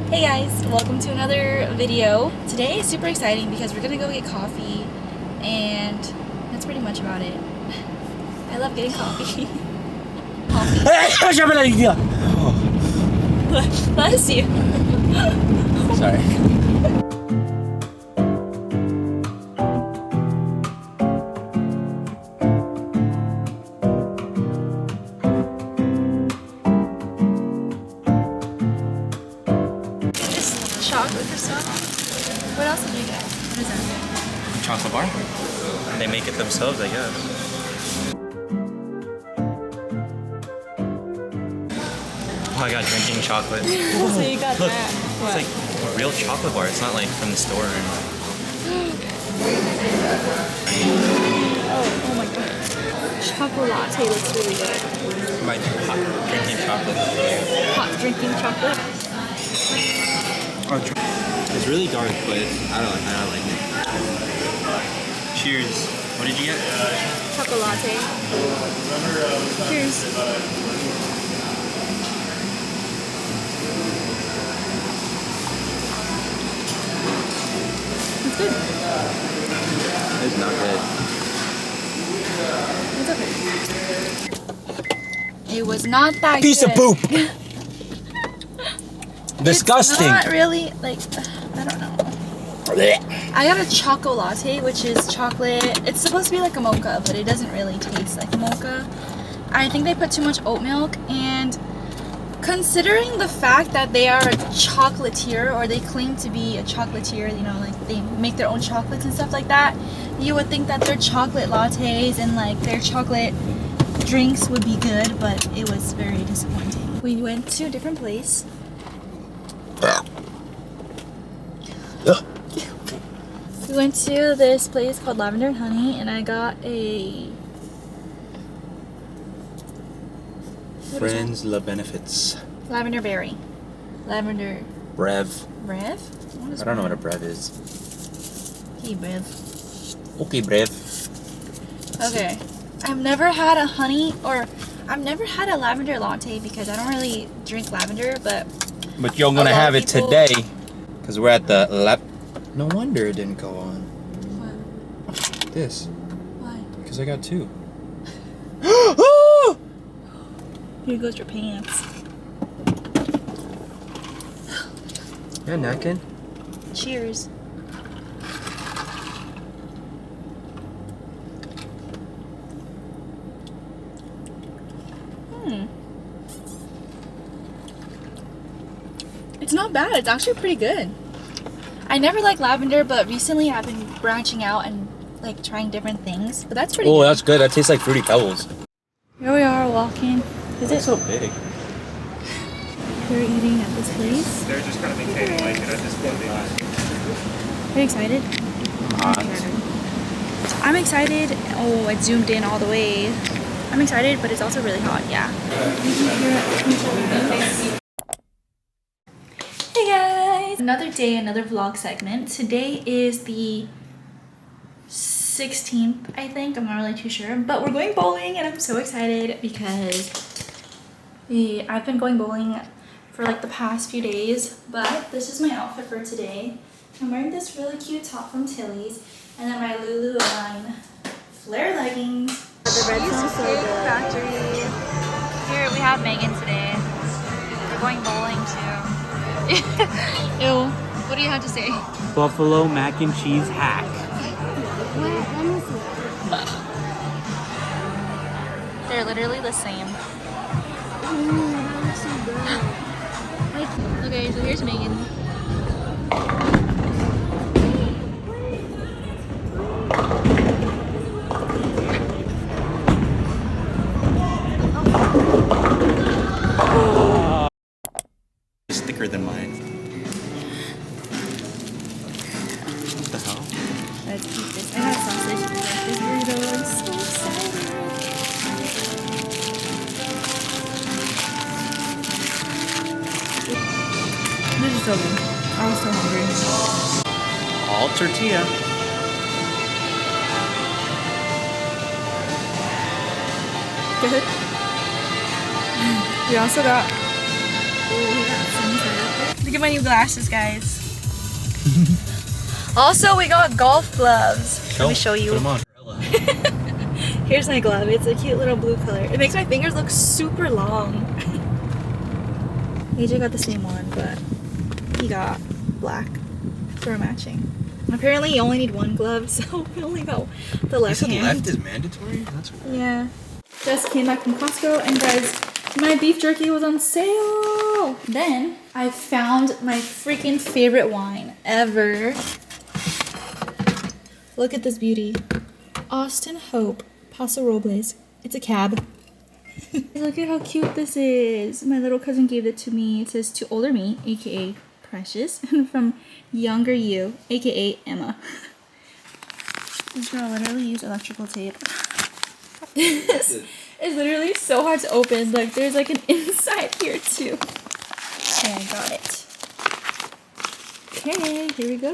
Hey guys, welcome to another video. Today is super exciting because we're gonna go get coffee and that's pretty much about it. I love getting coffee. Bless you. Sorry. Chocolate croissant. What else did you get? What is that? Chocolate bar? They make it themselves, I guess. Oh, I got drinking chocolate. So you got Look, that. it's like a real chocolate bar. It's not like from the store. Oh my god. Chocolate latte looks really good. My hot drinking chocolate. Hot drinking chocolate. It's really dark, but I don't like it. Cheers. What did you get? Chocolate latte. Cheers. It's good. It's not good. It's okay. It was not that Piece good. of poop. Disgusting. It's not really, like, I don't know. I got a choco latte, which is chocolate. It's supposed to be like a mocha, but it doesn't really taste like a mocha. I think they put too much oat milk, and considering the fact that they are a chocolatier, or they claim to be a chocolatier, you know, like they make their own chocolates and stuff like that, you would think that their chocolate lattes and like their chocolate drinks would be good, but it was very disappointing. We went to a different place. We went to this place called Lavender and Honey, and I got a... Friends love benefits. Lavender berry. Lavender... Brev. Rev? What is I don't know what a Rev? brev is. Hey, Rev. Okay, brev. Okay. I've never had a honey, or I've never had a lavender latte because I don't really drink lavender, but But you're gonna have it today, because we're at the lab. No wonder it didn't go on. What? This. Why? Because I got two. Here goes your pants. Yeah, napkin. Cheers. It's not bad. It's actually pretty good. I never liked lavender, but recently I've been branching out and like trying different things. But that's pretty Oh, good. that's good. That tastes like Fruity Pebbles. Here we are walking. Is it? It's so big. We're eating at this place. They're just kind of maintaining like it at this point. Are you excited? I'm excited. Oh, it zoomed in all the way. I'm excited, but it's also really hot. Yeah. Hey guys! Another day, another vlog segment. Today is the 16th, I think. I'm not really too sure. But we're going bowling and I'm so excited because I've been going bowling for like the past few days. But this is my outfit for today. I'm wearing this really cute top from Tilly's and then my Lululemon flare leggings. The Redstone Factory. Here we have Megan today. We're going bowling too. Ew. What do you have to say? Buffalo mac and cheese hack. They're literally the same. Okay, so here's Megan. It's thicker than mine. What the hell? Let's eat this. I got sausage for breakfast burrito. I'm so excited. This is so good. I was so hungry. All tortilla. Good. We also got, we got sunny side up there. at my new glasses, guys. Also, we got golf gloves. Let me show you. Put them on. Here's my glove. It's a cute little blue color. It makes my fingers look super long. AJ got the same one, but he got black. So we're matching. Apparently you only need one glove, so we only got the left hand. You said left is mandatory? That's weird. Yeah. Just came back from Costco, and guys, my beef jerky was on sale. Then I found my freaking favorite wine ever. Look at this beauty. Austin Hope Paso Robles. It's a cab. Look at how cute this is. My little cousin gave it to me. It says to older me, aka Precious, and from younger you, aka Emma. This girl literally used electrical tape. This is literally so hard to open. Like there's like an inside here too. Okay, I got it. Okay, here we go.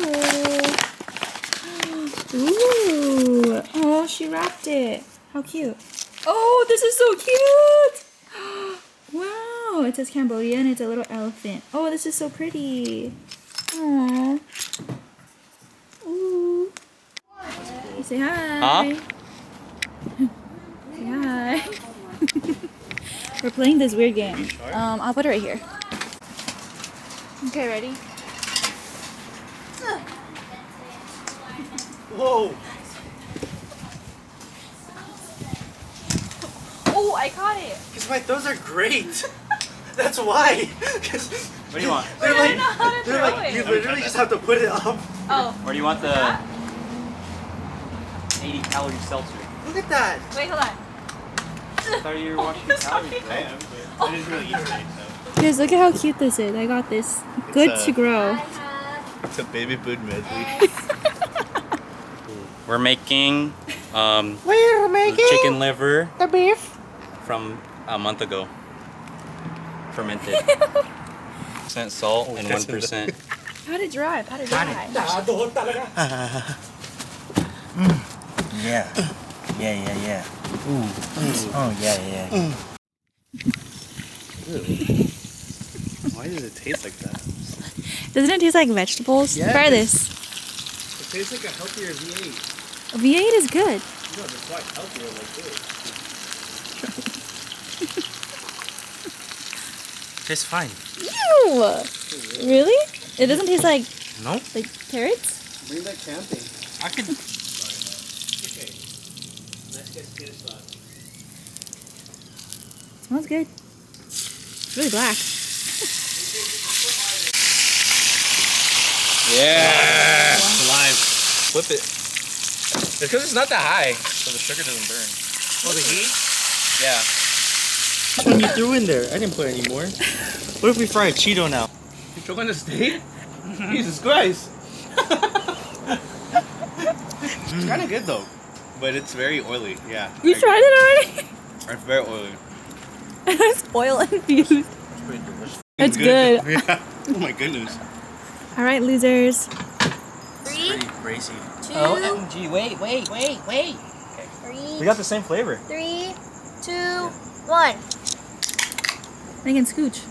Ooh! Oh, she wrapped it. How cute. Oh, this is so cute! Wow, it says Cambodian. It's a little elephant. Oh, this is so pretty. Aww. Ooh. Say hi. Huh? Say hi. We're playing this weird game. I'll put it right here. Okay, ready? Whoa! Oh, I caught it. Because my those are great. That's why. What do you want? Wait, I don't know how to throw it. You literally just have to put it up. Oh. Or do you want the 80 calorie seltzer? Look at that. Wait, hold on. I thought you were watching the calories. I am. But it is really easy. So. Guys, look at how cute this is. I got this. Good to grow. It's a baby food medley. We're making We're making chicken liver the beef from a month ago. Fermented. % salt and 1%. How'd it dry? How'd it dry? Yeah. Ooh. Oh, yeah. Why does it taste like that? Doesn't it taste like vegetables? Yes. Try this. It tastes like a healthier V8. V8 is good. No, it's like healthier like this. Tastes fine. Ew! Really? It doesn't taste like No? like carrots? Bring that camping. I could. Okay. Let's get to the spot. Smells good. It's really black. Yeah! It's alive. Flip it. It's because it's not that high, so the sugar doesn't burn. Oh, the heat? Yeah. Which one you threw in there? I didn't put any more. What if we fry a Cheeto now? You choking the steak? Jesus Christ. It's kind of good though, but it's very oily. Yeah. You tried it already? It's very oily. It's oil infused. It's pretty delicious. It's good. Yeah. Oh my goodness. All right, losers. Pretty crazy. OMG, wait. We got the same flavor. 3, 2, 1. Megan, scooch.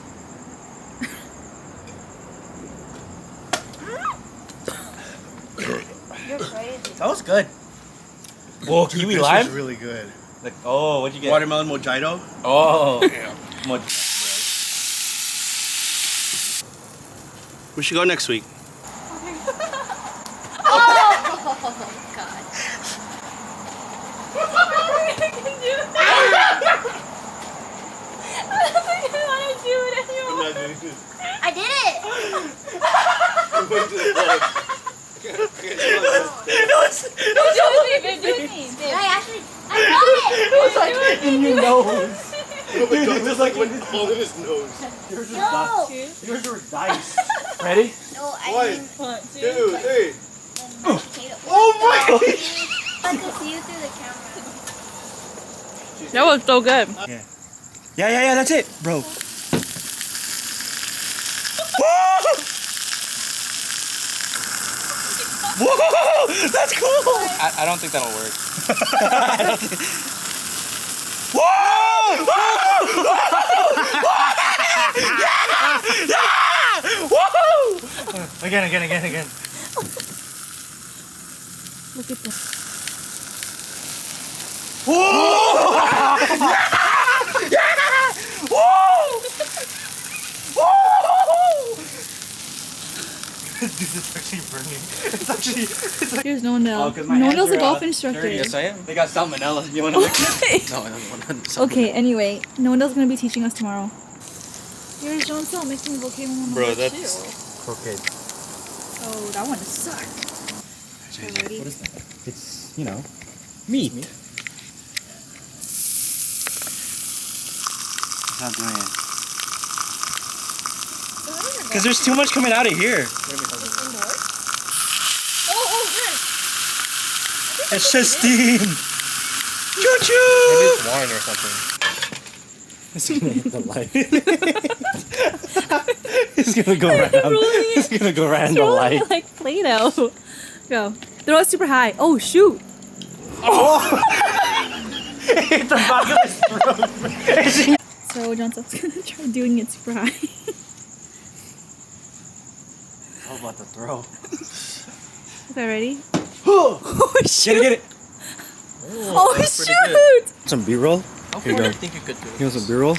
You're crazy. That was good. Whoa, kiwi This lime? is really good. Like, oh, what'd you get? Watermelon mojito. Oh. Yeah. We should go next week. Oh, God. I did it. I got it. It was like in your nose. It was like all in his nose. Yours was No. dice. Yours were dice. Ready? No, I mean, 1, 2, 3. the mashed potato. Oh my I can see you through the camera. That was so good. Yeah, that's it, bro. Whoa! That's cool! I don't think that'll work. Whoa! Again. Look at this. Dude, it's actually burning. It's actually. Here's Noandel. Oh, 'cause my hands Noandel's a are, golf dirty. instructor. Yes, I am. They got salmonella. You want to look? No, I don't want to. Okay, anyway, Noandel's gonna be teaching us tomorrow. Here's John Sell making volcano. Bro, number that's 2. okay. Oh, that one sucked. Ready? What is that? It's, you know, meat. It's not doing it. Because there's too much coming out of here. Oh, good. It's just steam. Choo-choo! Maybe it's wine or something. It's gonna hit the light. It's gonna go right on. It's gonna go right on the Throw light. it like Play-Doh. Go. Throw it super high. Oh, shoot. Hit the back of his throat. So John Sell's gonna try doing it super high. How about the throw? Okay, ready? Oh, shoot. get it. Oh, shoot. Some B-roll. How Here you far do go. you think you could do You want some B-roll?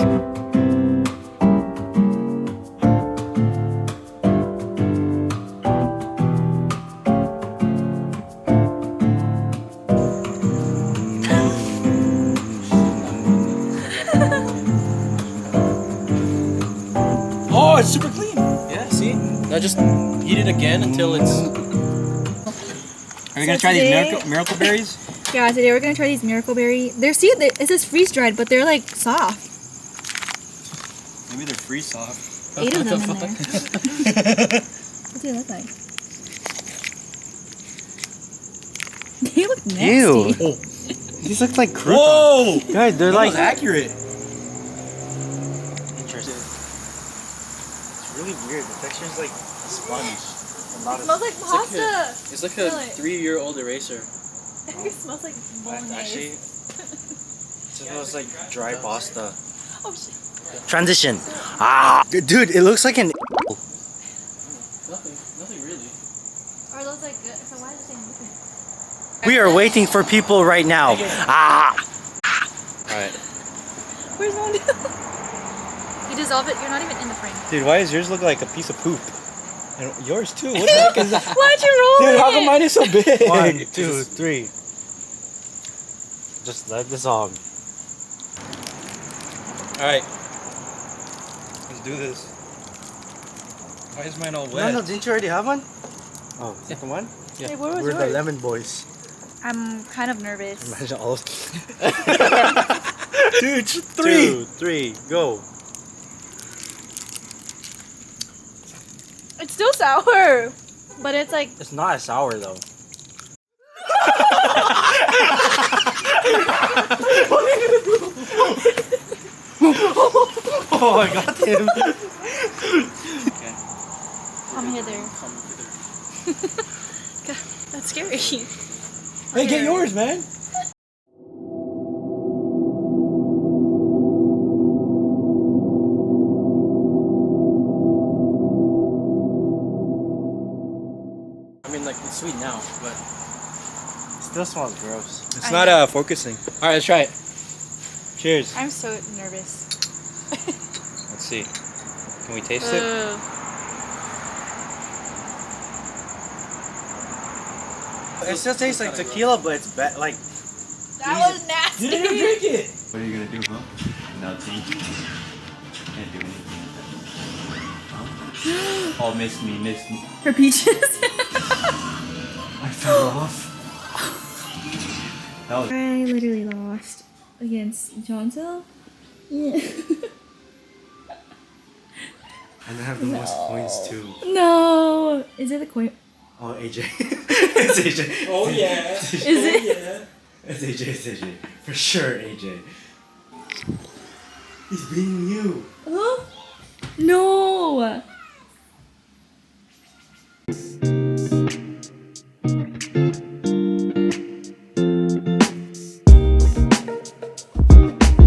Oh, it's super clean. Yeah, see? Now just heat it again until it's... Are you So gonna try today- these miracle berries? Yeah, today we're gonna try these miracle berry. They're it says freeze dried, but they're like soft. Maybe they're free soft. 8 of them in there. What do they look like? They look nasty. Ew. These look like croutons. Whoa! Guys, they're That like was accurate. interesting. It's really weird. The texture is like a sponge. A lot It smells like pasta. It's like Really? a 3-year-old eraser. It smells like bolognese. Actually, it smells like dry pasta. Oh shit. Transition. Ah, dude, it looks like an. Nothing really. Are those like good? So why is it saying liquid? We are waiting for people right now. Ah. Alright. Where's one? You dissolve it. You're not even in the frame. Dude, why does yours look like a piece of poop? And yours too. What the heck is that? Why'd you roll Dude, it? how come mine is so big? 1, 2, 3. Just let this on. Alright. Let's do this. Why is mine all wet? No, didn't you already have one? Oh, second one? Yeah. Hey, where was We're the yours? lemon boys. I'm kind of nervous. Imagine all. Dude, 3! 2, 3, go. It's still sour, but it's like It's not as sour though. Oh, I got him. come hither. God, that's scary. Hey, get yours, man! I mean, like, it's sweet now, but... Still smells gross. It's I not know. focusing. Alright, let's try it. Cheers. I'm so nervous. Let's see. Can we taste it? Ugh. It still tastes like tequila, but it's like. That was nasty. You didn't even drink it! What are you gonna do, bro? Nothing. Can't do anything. Huh? Oh, miss me. For peaches. I fell off. That was. I literally lost against John Sell. Yeah. And I have the most points too. No. Is it the coin? Oh, AJ. It's AJ. Oh, yeah. Is it? Yeah. It's AJ. It's AJ. For sure, AJ. He's beating you. Huh? No.